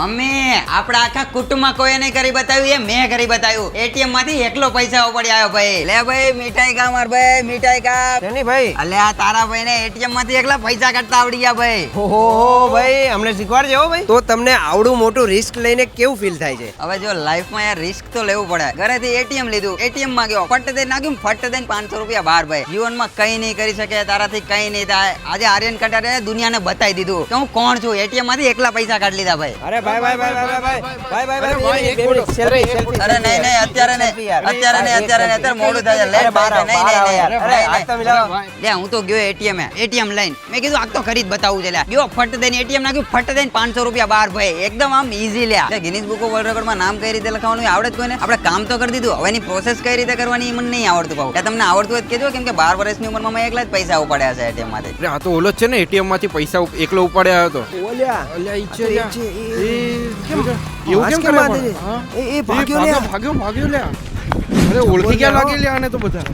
Mummy આપડા આખા કુટુંબમાં કોઈ નહીં કરી બતાવ્યું, એ મેં કરી બતાવ્યું. એટીએમ માંથી એકલો પૈસા ઉપડી આવ્યો ભાઈ. લે ભાઈ મીઠાઈ કા માર ભાઈ, મીઠાઈ કા. તેની ભાઈ અલે આ તારા ભાઈ ને એટીએમ માંથી એકલા પૈસા કાઢતા આવડી ગયા ભાઈ. ઓહો ભાઈ અમને શીખવાડજો હો ભાઈ. તો તમને આવડું મોટું રિસ્ક લઈને કેવું ફીલ થાય છે? હવે જો લાઈફમાં યાર રિસ્ક તો લેવું પડે. ઘરેથી એટીએમ લીધું, એટીએમ માં ગયો, ફટ દઈને નાખ્યું, ફટ દઈને 500 રૂપિયા બહાર ભાઈ. જીવનમાં કઈ નહીં કરી શકે, તારાથી કઈ નહીં થાય. આજે આર્યન કટારે દુનિયાને બતાવી દીધું કે હું કોણ છું. એટીએમ માંથી એકલા પૈસા કાઢી લીધા ભાઈ. અરે ભાઈ ભાઈ ભાઈ ભાઈ ભાઈ ભાઈ ભાઈ ભાઈ સેલ્ફી. અરે નહીં નહીં અત્યારે નહીં, અત્યારે મોડું થાય છે. લે બહાર નહીં લે હું તો ગયો એટીએમ લઈને. મેં કીધું આ તો કરી જ બતાવું છે. લે ગયો ફટ દઈને એટીએમ નાખ્યું, ફટ દઈને 500 રૂપિયા બહાર ભાઈ. એકદમ આમ ઈઝી લે. ગિનીસ બુક ઓફ વર્લ્ડ રેકોર્ડમાં નામ કઈ રીતે લખાવવાનું આવડે જ કોઈને? આપણે કામ તો કરી દીધું, હવે એની પ્રોસેસ કઈ રીતે કરવાની મને નહીં આવડતું ભાવ. તમને આવડતું હોય કેજો, કેમ કે 12 વર્ષની ઉંમરમાં મેં એકલા જ પૈસા ઉપાડ્યા છે એટીએમ માંથી. આ તો ઓલો જ છે ને એટીએમ માંથી પૈસા એકલો ઉપાડ્યા હતો. ઓલ્યા અલ્યા ઈ છે લ્યા. એવું કેમ કરે? ભાગ્યો લ્યા. અરે ઓળખી ગયા લાગે લ્યા આને તો બધા.